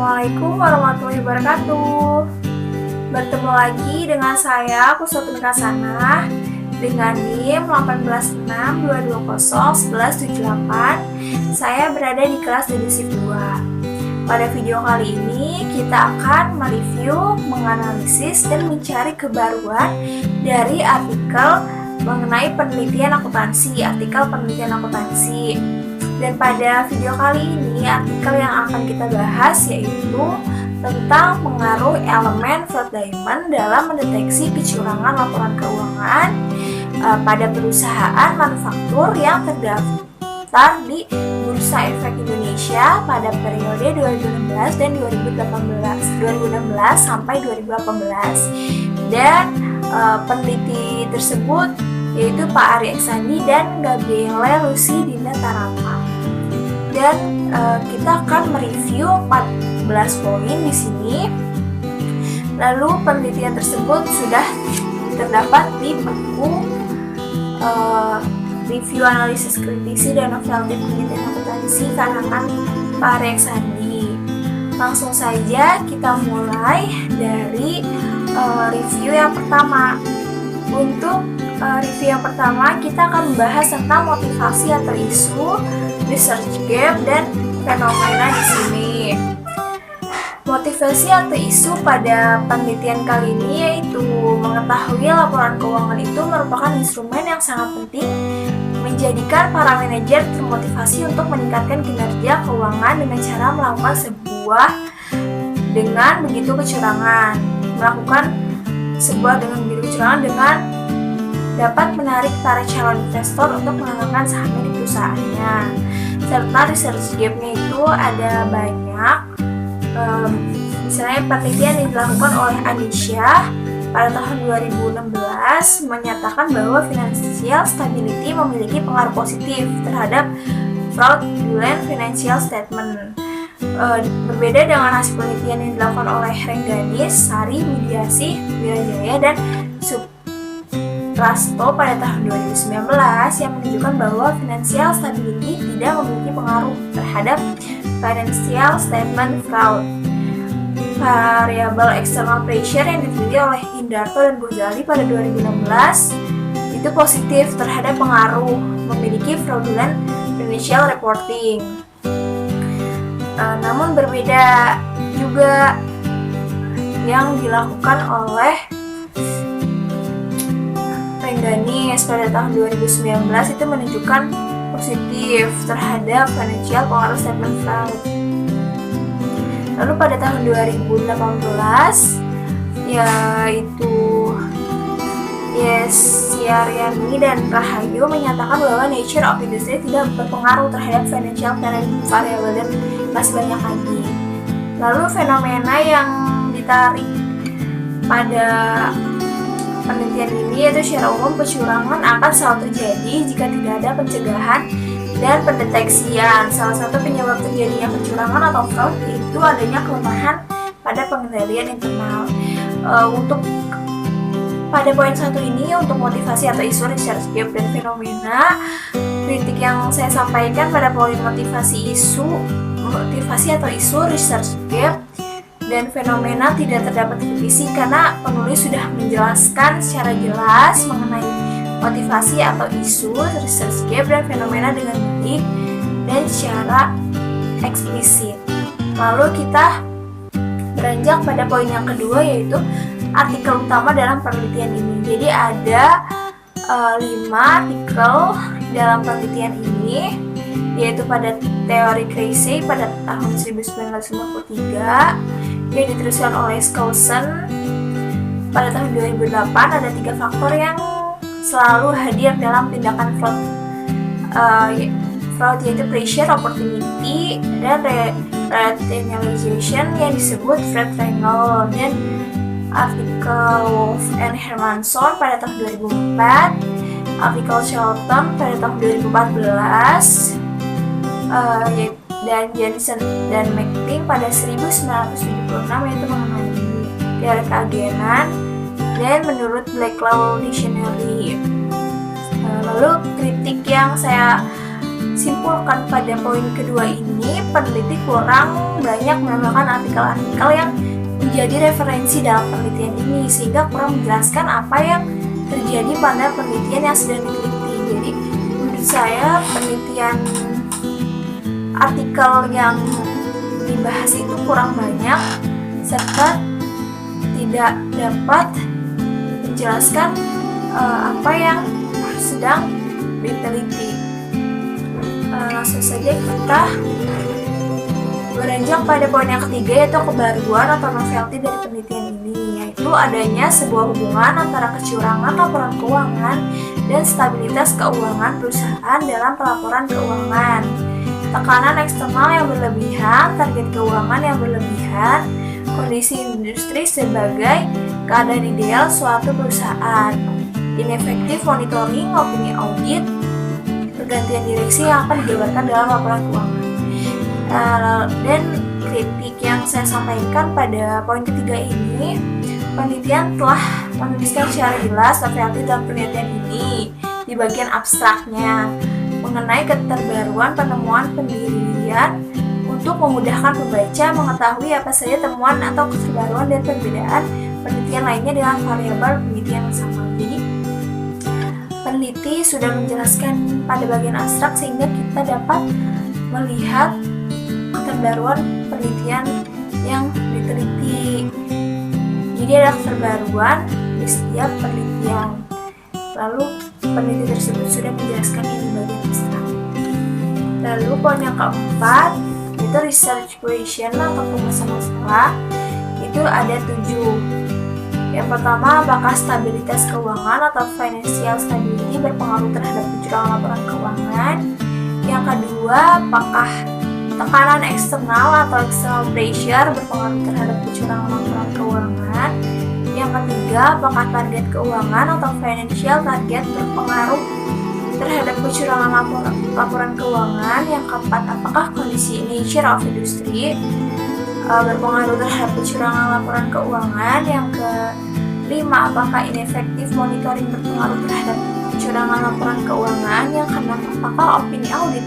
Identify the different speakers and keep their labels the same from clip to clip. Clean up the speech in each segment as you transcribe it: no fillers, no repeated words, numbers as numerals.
Speaker 1: Assalamualaikum warahmatullahi wabarakatuh. Bertemu lagi dengan saya, Kuswatun Kasana, dengan NIM 18622201178. Saya berada di kelas deduktif 2. Pada video kali ini, kita akan mereview, menganalisis, dan mencari kebaruan dari artikel mengenai penelitian akuntansi, Dan pada video kali ini, artikel yang akan kita bahas yaitu tentang pengaruh elemen fraud diamond dalam mendeteksi kecurangan laporan keuangan pada perusahaan manufaktur yang terdaftar di Bursa Efek Indonesia pada periode 2016 dan 2016 sampai 2018. Dan peneliti tersebut yaitu Pak Ari Eksandi dan Gabriele Lucy Dinda Tarapa. Dan kita akan mereview 14 poin di sini. Lalu penelitian tersebut sudah terdapat di buku review analisis kritisi dan novelatif penelitian akuntansi karangan Pak Ari Eksandi. Langsung saja kita mulai dari review yang pertama. Untuk review yang pertama, kita akan membahas tentang motivasi atau isu, research gap, dan fenomena di sini. Motivasi atau isu pada penelitian kali ini yaitu mengetahui laporan keuangan itu merupakan instrumen yang sangat penting menjadikan para manajer termotivasi untuk meningkatkan kinerja keuangan dengan cara melakukan dengan dapat menarik para calon investor untuk menanamkan sahamnya di perusahaannya. Serta research gap-nya itu ada banyak. Misalnya penelitian yang dilakukan oleh Anisha pada tahun 2016 menyatakan bahwa financial stability memiliki pengaruh positif terhadap fraudulent financial statement. Berbeda dengan hasil penelitian yang dilakukan oleh Rengganis, Sari, Widiasih, Wirajaya, dan Suprasto pada tahun 2019 yang menunjukkan bahwa financial stability tidak memiliki pengaruh terhadap financial statement fraud. Variabel external pressure yang diteliti oleh Indarto dan Gozali pada 2016 itu positif terhadap pengaruh memiliki fraudulent financial reporting. Namun berbeda juga yang dilakukan oleh Rengganis pada tahun 2019 itu menunjukkan positif terhadap financial pengaruh statement fraud. Lalu pada tahun 2018 yaitu Yaryani dan Rahayu menyatakan bahwa nature of industry tidak berpengaruh terhadap financial variable dan masih banyak lagi. Lalu fenomena yang ditarik pada penelitian ini yaitu secara umum kecurangan akan selalu terjadi jika tidak ada pencegahan dan pendeteksian. Salah satu penyebab terjadinya kecurangan atau fraud itu adanya kelemahan pada pengendalian internal. Untuk pada poin 1 ini, untuk motivasi atau isu, research gap, dan fenomena, kritik yang saya sampaikan pada poin motivasi atau isu, research gap, dan fenomena tidak terdapat revisi karena penulis sudah menjelaskan secara jelas mengenai motivasi atau isu, research gap, dan fenomena dengan baik dan secara eksplisit. Lalu kita beranjak pada poin yang kedua yaitu artikel utama dalam penelitian ini. Jadi ada 5 artikel dalam penelitian ini, yaitu pada teori Creasy pada tahun 1953 yang diteruskan oleh Skousen pada tahun 2008. Ada 3 faktor yang selalu hadir dalam tindakan fraud yaitu pressure, opportunity, dan rationalization yang disebut Fred Triangle. Dan artikel Wolf and Hermanson pada tahun 2004, artikel Shelton pada tahun 2014, dan Jensen dan McPing pada 1976 yaitu mengenai teori keagenan, dan menurut Blackwell Dictionary. Lalu kritik yang saya simpulkan pada poin kedua ini, peneliti kurang banyak menambahkan artikel-artikel yang menjadi referensi dalam penelitian ini, sehingga kurang menjelaskan apa yang terjadi pada penelitian yang sedang diteliti. Jadi menurut saya penelitian artikel yang dibahas itu kurang banyak serta tidak dapat menjelaskan apa yang sedang diteliti. Langsung saja kita beranjak pada poin yang ketiga, yaitu kebaruan atau novelty dari penelitian ini, yaitu adanya sebuah hubungan antara kecurangan laporan keuangan dan stabilitas keuangan perusahaan dalam pelaporan keuangan. Tekanan eksternal yang berlebihan, target keuangan yang berlebihan, kondisi industri sebagai keadaan ideal suatu perusahaan, inefektif monitoring, opini audit, pergantian direksi yang akan dijabarkan dalam laporan keuangan. Dan kritik yang saya sampaikan pada poin ketiga ini, penelitian telah menuliskan secara jelas novelty dalam penelitian ini di bagian abstraknya mengenai keterbaruan penemuan pendirian untuk memudahkan pembaca mengetahui apa saja temuan atau keterbaruan dan perbedaan penelitian lainnya dengan variabel penelitian yang sama. Jadi peneliti sudah menjelaskan pada bagian abstrak sehingga kita dapat melihat keterbaruan penelitian yang diteliti. Jadi ada keterbaruan di setiap penelitian. Lalu peneliti tersebut sudah menjelaskan ini bagian abstrak. Lalu poin yang keempat itu research question atau pembahasan masalah. Itu ada 7. Yang pertama, apakah stabilitas keuangan atau financial stability berpengaruh terhadap kecurangan laporan keuangan? Yang kedua, apakah tekanan eksternal atau external pressure berpengaruh terhadap kecurangan laporan keuangan? Yang ketiga, apakah target keuangan atau financial target berpengaruh terhadap kecurangan laporan keuangan? Yang keempat, apakah kondisi nature of industry berpengaruh terhadap kecurangan laporan keuangan? Yang kelima, apakah ineffective monitoring berpengaruh terhadap kecurangan laporan keuangan? Yang keenam, apakah opini audit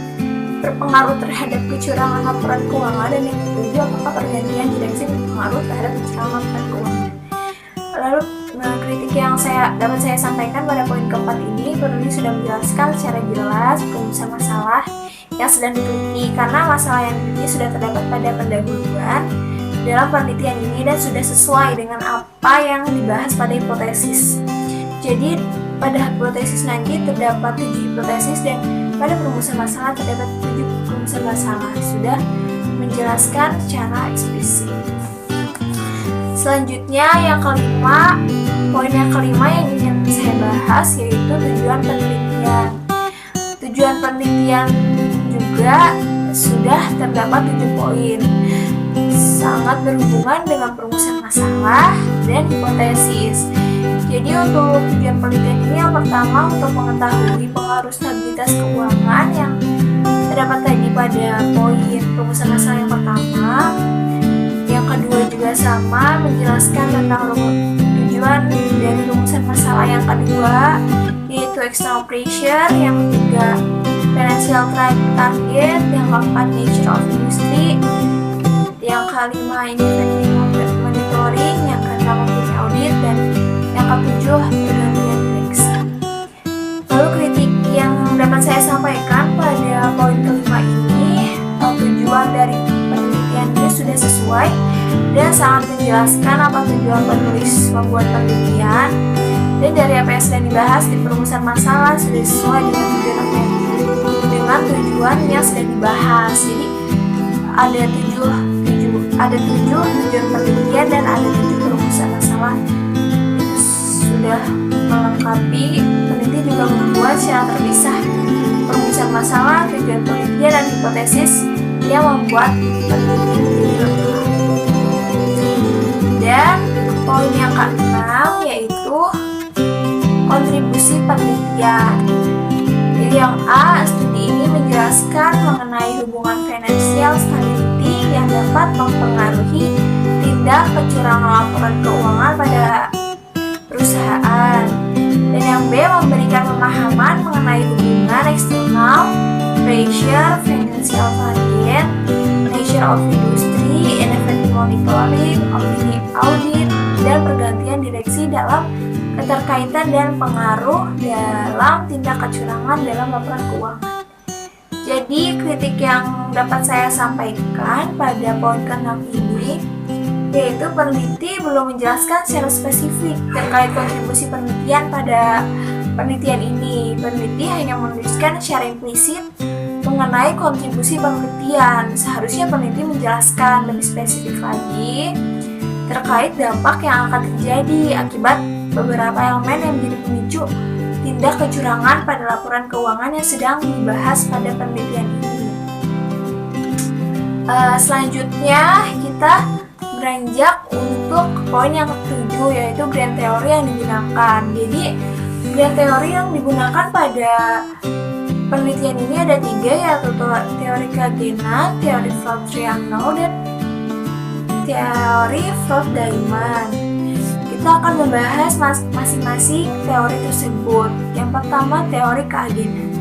Speaker 1: berpengaruh terhadap kecurangan laporan keuangan? Dan yang ketujuh, apakah pergantian direksi berpengaruh terhadap kecurangan laporan keuangan? Lalu kritik yang dapat saya sampaikan pada poin keempat ini, penulis sudah menjelaskan secara jelas perumusan masalah yang sedang diteliti, karena masalah yang diteliti sudah terdapat pada pendahuluan dalam penelitian ini dan sudah sesuai dengan apa yang dibahas pada hipotesis. Jadi pada hipotesis nanti terdapat 7 hipotesis dan pada perumusan masalah terdapat 7 perumusan masalah, sudah menjelaskan secara eksplisit. Selanjutnya yang kelima, poin yang kelima yang ingin saya bahas yaitu tujuan penelitian. Tujuan penelitian juga sudah terdapat 7 poin, sangat berhubungan dengan perumusan masalah dan hipotesis. Jadi untuk tujuan penelitian ini, yang pertama untuk mengetahui pengaruh stabilitas keuangan yang terdapat tadi pada poin perumusan masalah yang pertama. Yang kedua juga sama, menjelaskan tentang tujuan dari rumusan masalah yang kedua, yaitu external pressure. Yang ketiga, financial target. Yang keempat, nature of industry. Yang kelima, ineffective monitoring. Yang keenam, opini audit. Dan yang ketujuh, pergantian direksi. Lalu kritik yang dapat saya sampaikan pada poin kelima ini, tujuan dari penelitiannya sudah sesuai dan sangat menjelaskan apa tujuan penulis membuat penelitian, dan dari apa yang sedang dibahas di perumusan masalah sudah sesuai dengan tujuan yang sedang dibahas. Jadi ada 7 tujuan penelitian dan ada 7 perumusan masalah. Itu sudah melengkapi. Peneliti juga membuat secara terpisah perumusan masalah, tujuan penelitian dan hipotesis yang membuat peneliti menjadi lengkap. Dan poin yang ke-6 yaitu kontribusi penelitian. Jadi yang A, studi ini menjelaskan mengenai hubungan financial stability yang dapat mempengaruhi tindak kecurangan laporan keuangan pada perusahaan. Dan yang B, memberikan pemahaman mengenai hubungan eksternal pressure, financial target, nature of industry, ineffective monitoring, audit, dan pergantian direksi dalam keterkaitan dan pengaruh dalam tindak kecurangan dalam laporan keuangan. Jadi kritik yang dapat saya sampaikan pada poin ke-6 ini yaitu peneliti belum menjelaskan secara spesifik terkait kontribusi penelitian pada penelitian ini. Peneliti hanya menuliskan secara implisit mengenai kontribusi penelitian. Seharusnya peneliti menjelaskan lebih spesifik lagi terkait dampak yang akan terjadi akibat beberapa elemen yang menjadi pemicu tindak kecurangan pada laporan keuangan yang sedang dibahas pada penelitian ini. Selanjutnya kita beranjak untuk poin yang ke-7 yaitu grand theory yang digunakan. Jadi grand theory yang digunakan pada penelitian ini ada 3 yaitu teori keagenan, teori fraud triangle, dan teori fraud diamond. Kita akan membahas masing-masing teori tersebut. Yang pertama teori keagenan.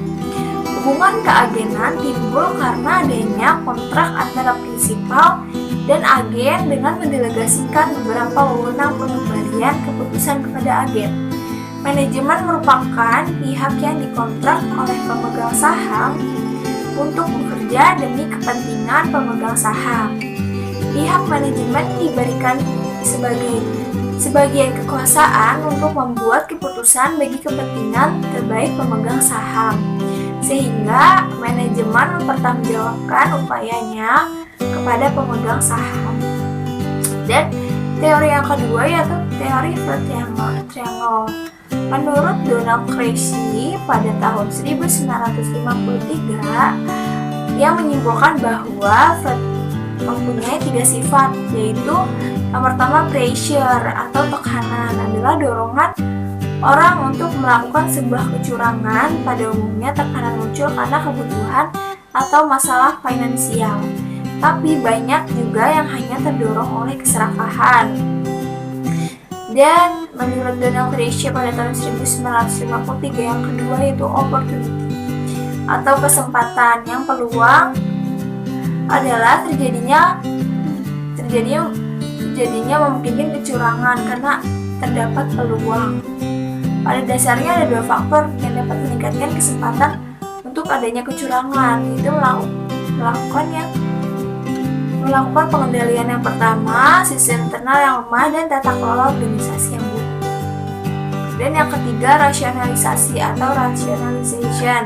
Speaker 1: Hubungan keagenan timbul karena adanya kontrak antara prinsipal dan agen dengan mendelegasikan beberapa wewenang pengembalian keputusan kepada agen. Manajemen merupakan pihak yang dikontrak oleh pemegang saham untuk bekerja demi kepentingan pemegang saham. Pihak manajemen diberikan sebagian kekuasaan untuk membuat keputusan bagi kepentingan terbaik pemegang saham, sehingga manajemen mempertanggungjawabkan upayanya kepada pemegang saham. Dan teori yang kedua yaitu teori fraud triangle. Menurut Donald Creasy pada tahun 1953 yang menyimpulkan bahwa fraud mempunyai 3 sifat, yaitu yang pertama pressure atau tekanan adalah dorongan orang untuk melakukan sebuah kecurangan. Pada umumnya tekanan muncul karena kebutuhan atau masalah finansial, tapi banyak juga yang hanya terdorong oleh keserakahan. Dan menurut Donald Creasy pada tahun 1953 yang kedua yaitu opportunity atau kesempatan, yang peluang adalah terjadinya memungkinkan kecurangan karena terdapat peluang. Pada dasarnya ada 2 faktor yang dapat meningkatkan kesempatan untuk adanya kecurangan, yaitu melakukan pengendalian yang pertama, sisi internal yang lemah, dan tata kelola organisasi yang buruk. Dan yang ketiga, rasionalisasi atau rationalization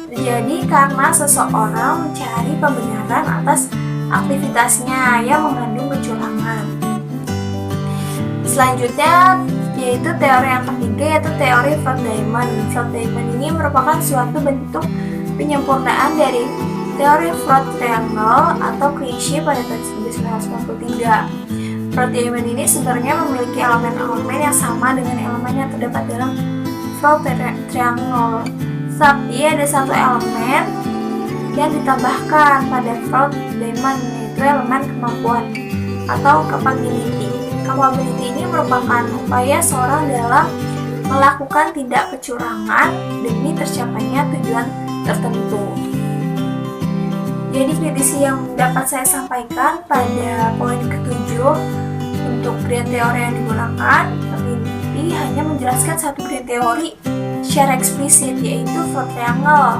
Speaker 1: terjadi karena seseorang mencari pembenaran atas aktivitasnya yang mengandung kecurangan. Selanjutnya yaitu teori yang ketiga yaitu teori fraud diamond. Fraud diamond ini merupakan suatu bentuk penyempurnaan dari teori fraud triangle atau Creasy pada tahun 1993. Fraud diamond ini sebenarnya memiliki elemen-elemen yang sama dengan elemen yang terdapat dalam fraud triangle, tapi ada satu elemen yang ditambahkan pada fraud diamond, yaitu elemen kemampuan atau capability. Capability ini merupakan upaya seorang dalam melakukan tindak kecurangan demi tercapainya tujuan tertentu. Jadi kritisi yang dapat saya sampaikan pada poin ke-7 untuk grand teori yang digunakan, peneliti hanya menjelaskan satu grand teori secara eksplisit, yaitu fraud triangle.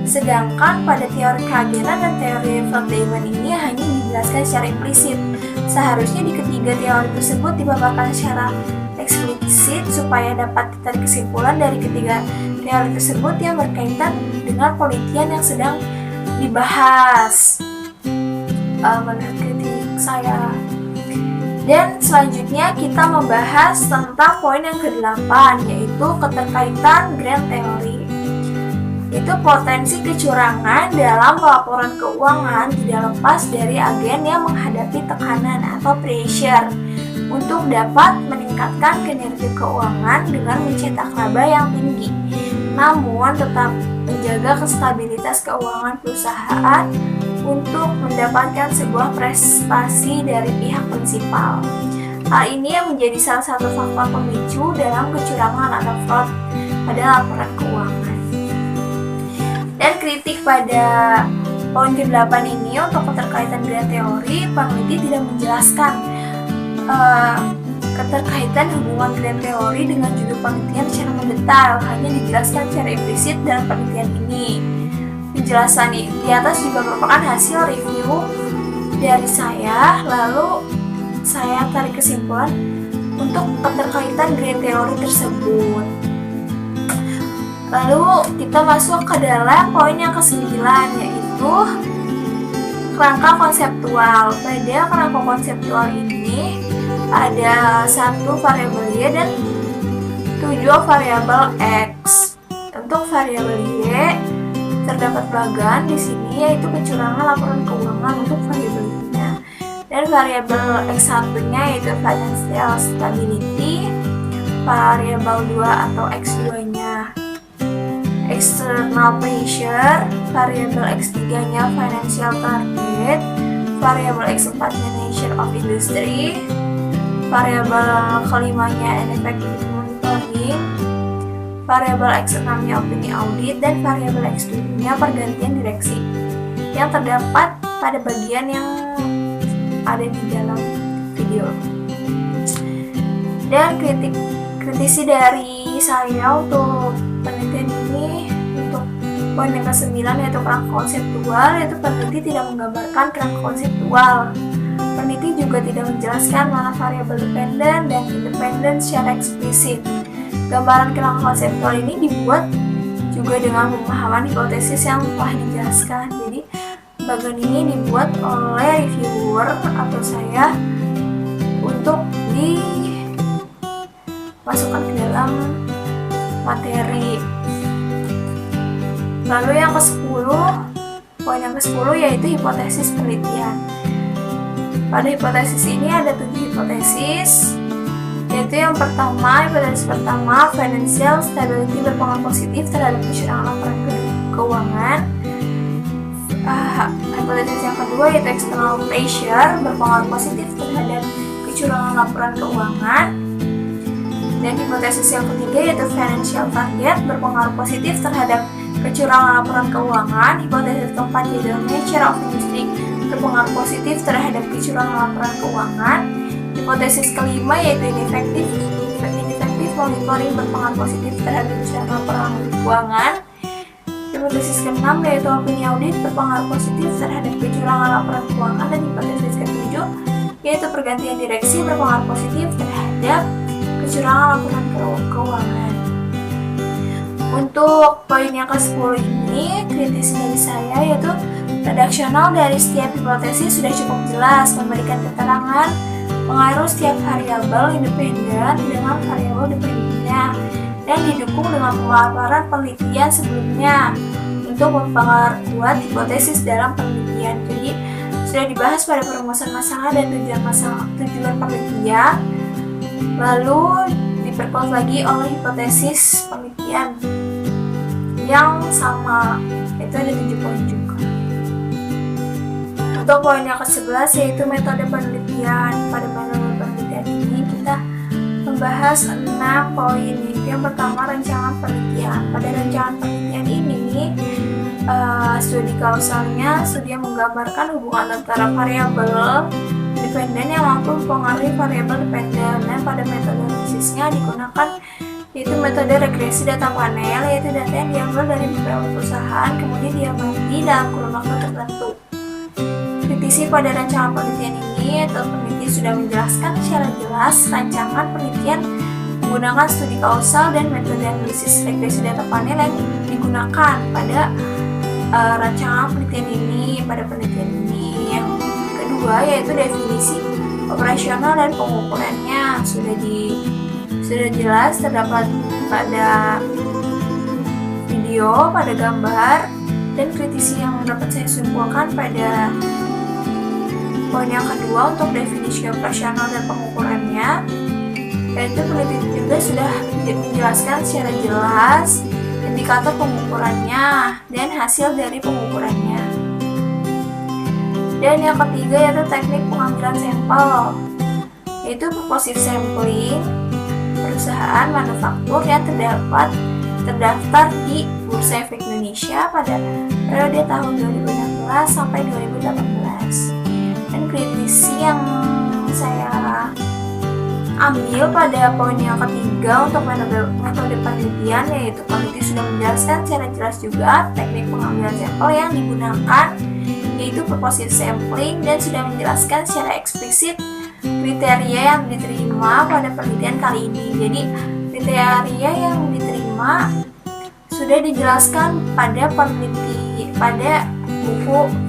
Speaker 1: Sedangkan pada teori keagenan dan teori fraud diamond ini hanya dijelaskan secara implisit. Seharusnya di ketiga teori tersebut dipaparkan secara eksplisit supaya dapat ditarik kesimpulan dari ketiga teori tersebut yang berkaitan dengan penelitian yang sedang dibahas menurut kritik saya. Dan selanjutnya kita membahas tentang poin yang ke-8 yaitu keterkaitan grand theory. Itu potensi kecurangan dalam pelaporan keuangan tidak lepas dari agen yang menghadapi tekanan atau pressure untuk dapat meningkatkan kinerja keuangan dengan mencetak laba yang tinggi, namun tetap menjaga stabilitas keuangan perusahaan untuk mendapatkan sebuah prestasi dari pihak prinsipal. Hal ini yang menjadi salah satu faktor pemicu dalam kecurangan atau fraud pada laporan keuangan. Dan Dan kritik pada poin ke-8 ini untuk keterkaitan grand teori, peneliti tidak menjelaskan keterkaitan hubungan grand teori dengan judul penelitian secara mendetail, hanya dijelaskan secara implisit dalam penelitian ini. Penjelasan di atas juga merupakan hasil review dari saya, lalu saya tarik kesimpulan untuk keterkaitan grand teori tersebut. Lalu kita masuk ke dalam poin yang ke-9, yaitu kerangka konseptual. Pada kerangka konseptual ini ada 1 variabel Y dan 7 variabel X. Untuk variabel Y terdapat bagan di sini, yaitu kecurangan laporan keuangan untuk variabel Y-nya. Dan variabel X1-nya yaitu financial stability, variabel 2 atau X2-nya external pressure, variabel X3-nya financial target, variabel X4-nya nature of industry, variabel ke-5-nya ineffective monitoring, variabel X6-nya opini audit, dan variabel X7-nya pergantian direksi yang terdapat pada bagian yang ada di dalam video. Dan kritisi dari saya untuk penelitian ini untuk poin yang ke-9 yaitu kerangka konseptual, yaitu peneliti tidak menggambarkan kerangka konseptual. Peneliti juga tidak menjelaskan mana variabel dependen dan independen secara eksplisit. Gambaran kerangka konseptual ini dibuat juga dengan pemahaman hipotesis yang telah dijelaskan. Jadi bagian ini dibuat oleh reviewer atau saya untuk dimasukkan ke dalam materi. Lalu yang ke-10, poin yang ke-10 yaitu hipotesis penelitian. Pada hipotesis ini ada 7 hipotesis, yaitu yang pertama, hipotesis pertama, financial stability berpengaruh positif terhadap kecurangan laporan keuangan. Hipotesis yang kedua yaitu external pressure berpengaruh positif terhadap kecurangan laporan keuangan. Dan hipotesis yang ketiga yaitu financial target berpengaruh positif terhadap kecurangan laporan keuangan. Hipotesis keempat yaitu nature of industry berpengaruh positif terhadap kecurangan laporan keuangan. Hipotesis kelima yaitu ineffective monitoring berpengaruh positif terhadap kecurangan laporan keuangan. Hipotesis keenam yaitu opini audit berpengaruh positif terhadap kecurangan laporan keuangan. Dan hipotesis ketujuh yaitu pergantian direksi berpengaruh positif terhadap kecurangan laporan keuangan. Untuk poin yang ke-10 ini, kritis dari saya yaitu redaksional dari setiap hipotesis sudah cukup jelas, memberikan keterangan mengaruh setiap variabel independen dengan variabel dependennya, dan didukung dengan pemaparan penelitian sebelumnya untuk memperkuat hipotesis dalam penelitian. Jadi sudah dibahas pada perumusan masalah dan tujuan penelitian, lalu diperkuat lagi oleh hipotesis penelitian yang sama, itu ada 7 poin juga. Untuk poin yang ke-11 yaitu metode penelitian. Pada metode penelitian ini kita membahas 6 poin. Yang pertama, rancangan penelitian. Pada rancangan penelitian ini studi kausalnya studi yang menggambarkan hubungan antara variabel dependen yang mampu mempengaruhi variabel dependen. Dan pada metode analisisnya digunakan yaitu metode regresi data panel, yaitu data yang diambil dari beberapa perusahaan kemudian diamati dalam kurun waktu tertentu. Kritisi pada rancangan penelitian ini, atau peneliti sudah menjelaskan secara jelas rancangan penelitian menggunakan studi kausal dan metode analisis regresi data panel yang digunakan pada rancangan penelitian ini. Pada penelitian ini yang kedua yaitu definisi operasional dan pengukurannya sudah jelas terdapat pada video, pada gambar. Dan kritisi yang dapat saya simpulkan pada poin yang kedua untuk definisi operasional dan pengukurannya, yaitu peneliti juga sudah menjelaskan secara jelas indikator pengukurannya dan hasil dari pengukurannya. Dan yang ketiga yaitu teknik pengambilan sampel, yaitu purposive sampling perusahaan manufaktur yang terdapat terdaftar di Bursa Efek Indonesia pada periode tahun 2016 sampai 2018. Dan kritisi yang saya ambil pada poin yang ketiga untuk metode penelitian, yaitu peneliti sudah menjelaskan secara jelas juga teknik pengambilan sampel yang digunakan, yaitu purposive sampling, dan sudah menjelaskan secara eksplisit kriteria yang diterima pada penelitian kali ini. Jadi kriteria yang diterima sudah dijelaskan pada buku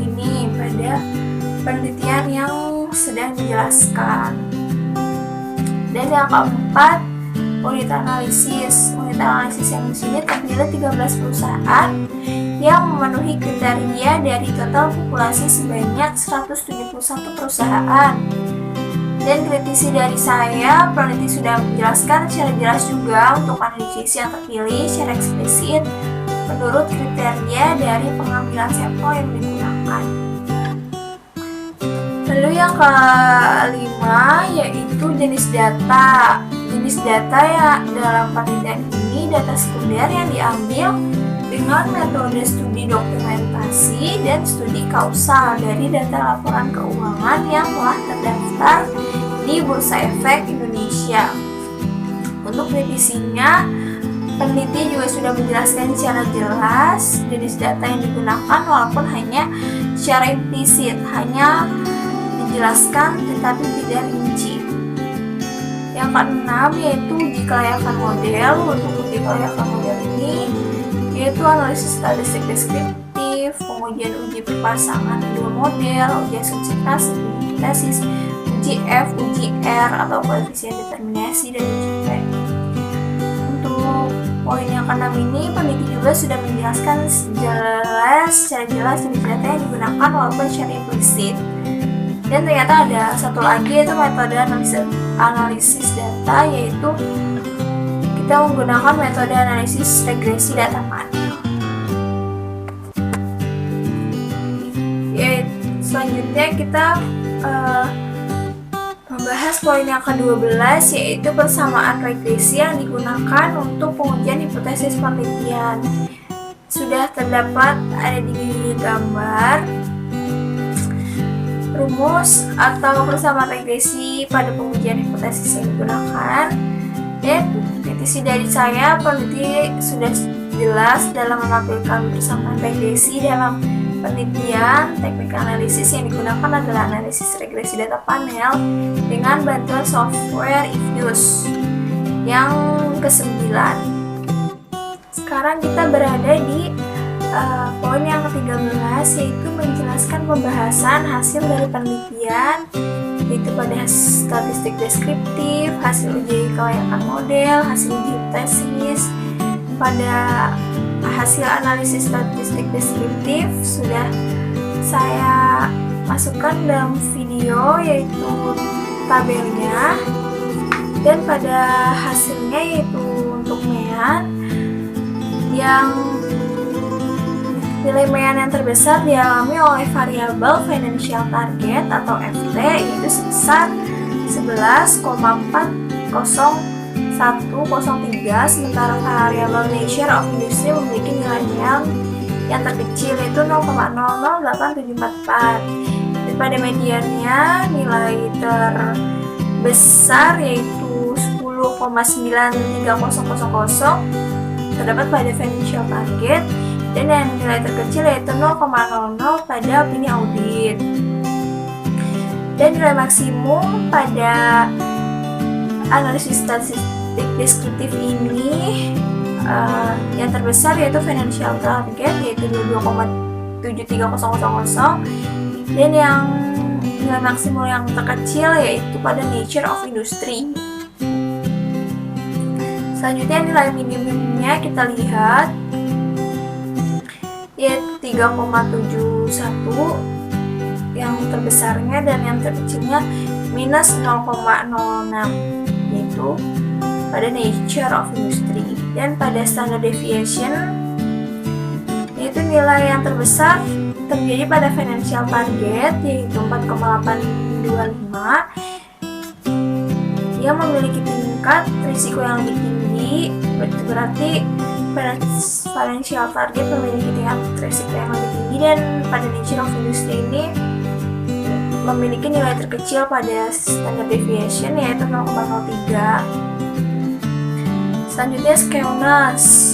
Speaker 1: ini, pada penelitian yang sedang dijelaskan. Dan yang keempat, unit analisis. Unit analisis yang di sini terdiri 13 perusahaan yang memenuhi kriteria dari total populasi sebanyak 171 perusahaan. Dan kritisi dari saya, peneliti sudah menjelaskan secara jelas juga untuk analisis yang terpilih secara eksplisit menurut kriteria dari pengambilan sampel yang digunakan. Lalu yang kelima yaitu jenis data. Jenis data ya dalam penelitian ini data sekunder yang diambil dengan metode studi dokumentasi dan studi kausal dari data laporan keuangan yang telah terdaftar di Bursa Efek Indonesia. Untuk kritisinya, peneliti juga sudah menjelaskan secara jelas jenis data yang digunakan walaupun hanya secara implisit, hanya dijelaskan tetapi tidak rinci. Yang keenam yaitu uji kelayakan model. Untuk uji kelayakan model ini yaitu analisis statistik deskriptif, pengujian uji perpasangan dua model, uji asumsi tesis, uji F, uji R atau koefisien determinasi, dan uji P. Untuk poin yang keenam ini peneliti juga sudah menjelaskan secara jelas jenis data yang digunakan walaupun secara implisit. Dan ternyata ada satu lagi yaitu metode analisis data, yaitu kita menggunakan metode analisis regresi data panel. Selanjutnya kita membahas poin yang ke-12 yaitu persamaan regresi yang digunakan untuk pengujian hipotesis penelitian. Sudah terdapat ada di gambar rumus atau persamaan regresi pada pengujian hipotesis yang digunakan. Dan kritisi dari saya, peneliti sudah jelas dalam menampilkan persamaan regresi dalam penelitian. Teknik analisis yang digunakan adalah analisis regresi data panel dengan bantuan software IFDUS yang ke-9. Sekarang kita berada di poin yang ke-13 yaitu menjelaskan pembahasan hasil dari penelitian, yaitu pada statistik deskriptif, hasil uji kelayakan model, hasil uji tesis. Pada hasil analisis statistik deskriptif sudah saya masukkan dalam video yaitu tabelnya, dan pada hasilnya yaitu untuk MEAN yang nilai MEAN yang terbesar dialami oleh variabel financial target atau FT yaitu sebesar 11,40103, sementara variabel nature of industry memiliki nilai MEAN yang terkecil yaitu 0,008744. Dan pada mediannya nilai terbesar yaitu 10,93000 terdapat pada financial target, dan yang nilai terkecil yaitu 0,00 pada opini audit. Dan nilai maksimum pada analisis statistik deskriptif ini yang terbesar yaitu financial target yaitu 22,73000, dan yang nilai maksimum yang terkecil yaitu pada nature of industry. Selanjutnya nilai minimumnya kita lihat yaitu 3,71 yang terbesarnya, dan yang terkecilnya minus 0,06 yaitu pada nature of industry. Dan pada standard deviation yaitu nilai yang terbesar terjadi pada financial target yaitu 4,825 yang memiliki tingkat risiko yang lebih tinggi, berarti financial target memiliki tingkat resiko yang lebih tinggi, dan pada nature of industry ini memiliki nilai terkecil pada standard deviation yaitu 0,03. Selanjutnya Skewness.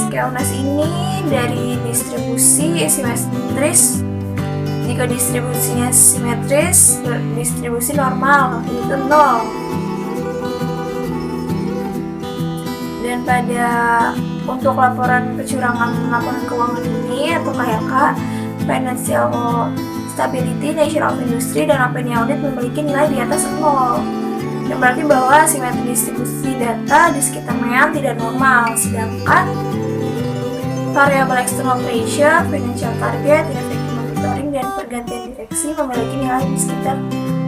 Speaker 1: Skewness ini dari distribusi simetris. Jika distribusinya simetris, distribusi normal itu 0. Dan untuk laporan kecurangan laporan keuangan ini atau KLK, Financial Stability, Nature of Industry, dan Opini Audit memiliki nilai di atas 0. Yang berarti bahwa simetri distribusi data di sekitarnya tidak normal, sedangkan variabel external pressure, financial target, ineffective monitoring, dan pergantian direksi memiliki nilai di sekitar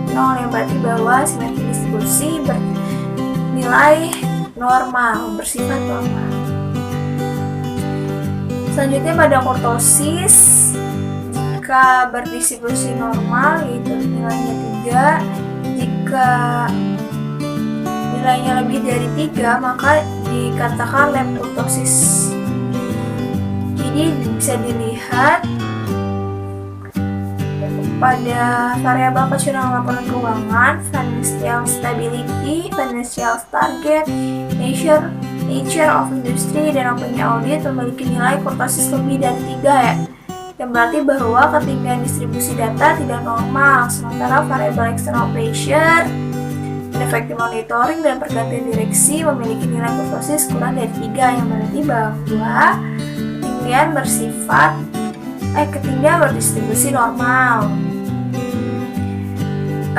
Speaker 1: 0, yang berarti bahwa simetri distribusi bernilai normal, bersifat normal. Selanjutnya pada kurtosis, jika berdistribusi normal yaitu nilainya 3, jika nilainya lebih dari 3 maka dikatakan lab kurtosis. Jadi bisa dilihat pada variabel kecurangan laporan keuangan, financial stability, financial target, nature of industry, dan opini audit memiliki nilai kurtosis lebih dari 3 ya. Yang berarti bahwa ketinggian distribusi data tidak normal, sementara variabel external pressure, ineffective monitoring, dan pergantian direksi memiliki nilai kurtosis kurang dari 3, yang berarti bahwa ketinggian berdistribusi normal.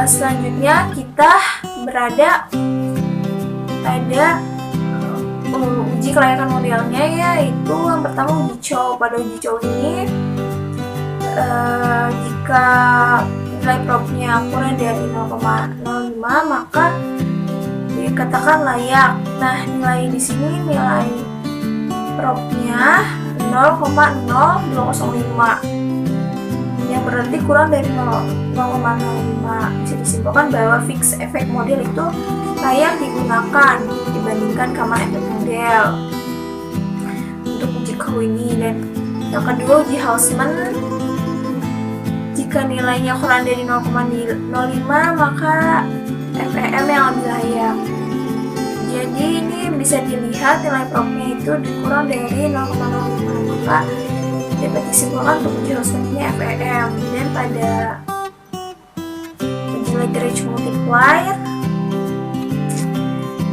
Speaker 1: Selanjutnya kita berada pada uji kelayakan modelnya, yaitu yang pertama uji Chow. Pada uji Chow ini jika nilai probnya kurang dari 0,05 maka dikatakan layak. Nah, nilai di sini nilai probnya 0,0205 yang berarti kurang dari 0,05. Bisa disimpulkan bahwa fixed effect model itu layak digunakan dibandingkan common effect model untuk uji Chow ini. Dan yang kedua uji Hausman, jika nilainya kurang dari 0,05 maka FEM yang lebih layak. Jadi ini bisa dilihat nilai probnya itu kurang dari 0,05 maka dapat disimpulkan untuk uji Hausman ini FEM. Dan pada uji Lagrange multiplier,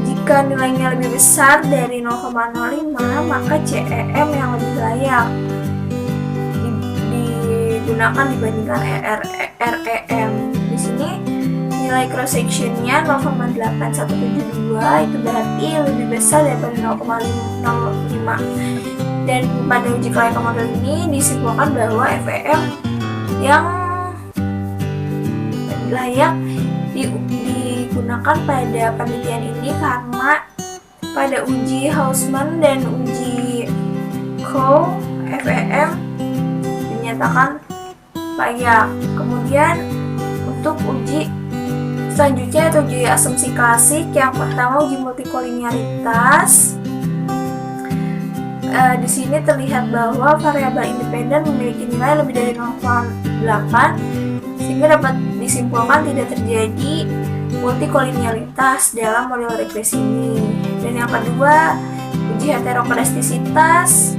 Speaker 1: jika nilainya lebih besar dari 0,05 maka CEM yang lebih layak digunakan dibandingkan REM. Di sini nilai cross sectionnya 0,8172 itu berarti lebih besar daripada 0,05. Dan pada uji kelayakan model ini disimpulkan bahwa FEM yang layak digunakan pada penelitian ini karena pada uji Hausman dan uji Chow FEM dinyatakan layak. Kemudian untuk uji selanjutnya itu uji asumsi klasik. Yang pertama uji multikoliniaritas. Di sini terlihat bahwa variabel independen memiliki nilai lebih dari 0,8 sehingga dapat disimpulkan tidak terjadi multikolinialitas dalam model regresi ini. Dan yang kedua uji heterokodastisitas.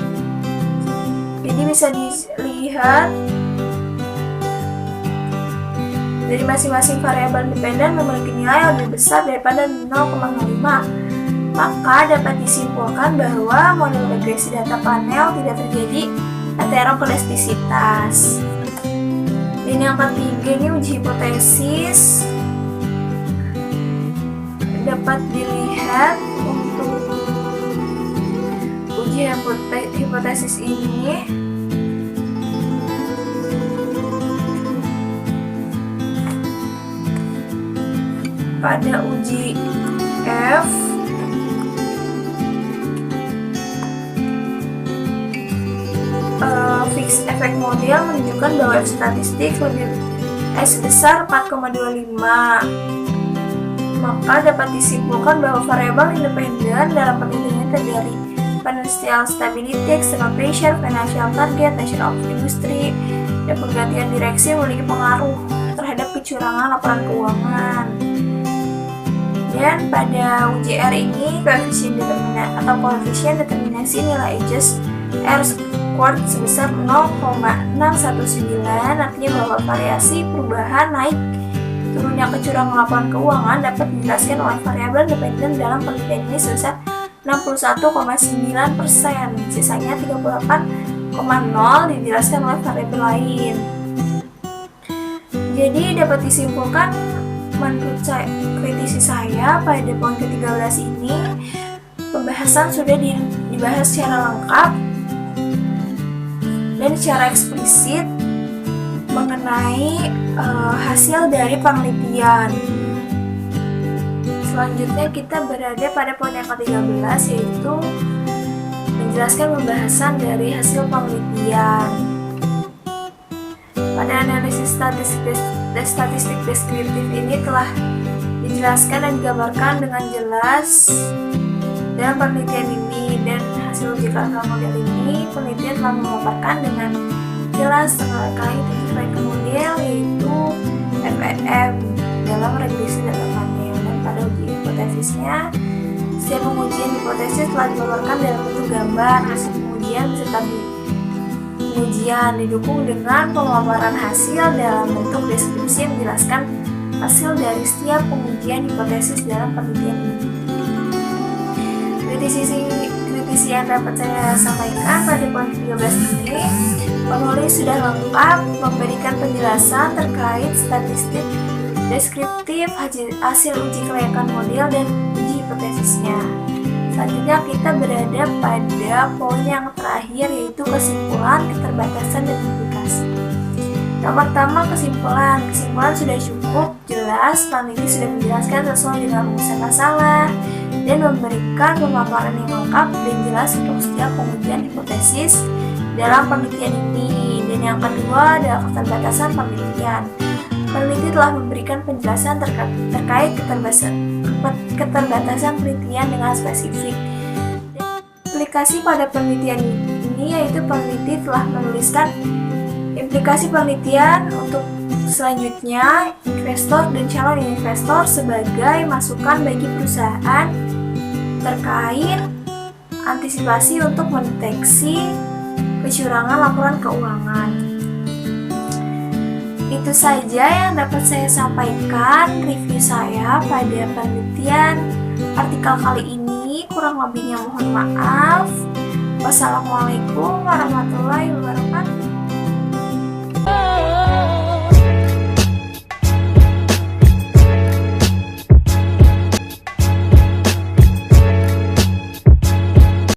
Speaker 1: Jadi bisa dilihat dari masing-masing variabel independen memiliki nilai lebih besar daripada 0,05. Maka dapat disimpulkan bahwa model regresi data panel tidak terjadi heterokodastisitas. Dan yang ketiga ini uji hipotesis. Dapat dilihat untuk uji hipotesis ini pada uji F fixed effect model menunjukkan bahwa F statistik lebih sebesar 4,25. Maka dapat disimpulkan bahwa variabel independen dalam penelitian terdiri financial stability, external pressure, financial target, nature of industry, dan pergantian direksi memiliki pengaruh terhadap kecurangan laporan keuangan. Dan pada UJR ini koefisien determinasi nilai adjust R squared sebesar 0,619, artinya bahwa variasi perubahan naik turunnya kecurangan laporan keuangan dapat dijelaskan oleh variabel dependen dalam penelitian ini sebesar 61,9%, sisanya 38,0 dijelaskan oleh variabel lain. Jadi dapat disimpulkan menurut kritisi saya pada poin ke-13 ini pembahasan sudah dibahas secara lengkap dan secara eksplisit mengenai hasil dari penelitian. Selanjutnya kita berada pada poin yang ke-13, yaitu menjelaskan pembahasan dari hasil penelitian. Pada analisis statistik deskriptif ini telah dijelaskan dan digambarkan dengan jelas dalam penelitian ini, dan hasil uji kelayakan model ini penelitian telah memaparkan dengan jelas terkait uji kelayakan model, yaitu FEM dalam regresi data panel. Dan pada uji hipotesisnya, setiap pengujian hipotesis telah dipaparkan dalam bentuk gambar hasil pengujian beserta pengujian, didukung dengan pemaparan hasil dalam bentuk deskripsi yang menjelaskan hasil dari setiap pengujian hipotesis dalam penelitian ini. Kritisi yang dapat saya sampaikan pada poin 13 ini, penulis sudah lengkap memberikan penjelasan terkait statistik deskriptif hasil uji kelayakan model dan uji hipotesisnya. Selanjutnya kita berada pada poin yang terakhir, yaitu kesimpulan, keterbatasan, dan implikasi. Yang pertama, kesimpulan sudah cukup jelas, peneliti sudah menjelaskan sesuai dengan rumusan masalah dan memberikan pemaparan yang lengkap dan jelas untuk setiap pengujian hipotesis dalam penelitian ini. Dan yang kedua adalah keterbatasan penelitian. Peneliti telah memberikan penjelasan terkait keterbatasan penelitian dengan spesifik. Implikasi pada penelitian ini, yaitu peneliti telah menuliskan implikasi penelitian untuk selanjutnya investor dan calon investor sebagai masukan bagi perusahaan terkait antisipasi untuk mendeteksi kecurangan laporan keuangan. Itu saja yang dapat saya sampaikan review saya pada penelitian artikel kali ini. Kurang lebihnya mohon maaf. Wassalamualaikum warahmatullahi wabarakatuh.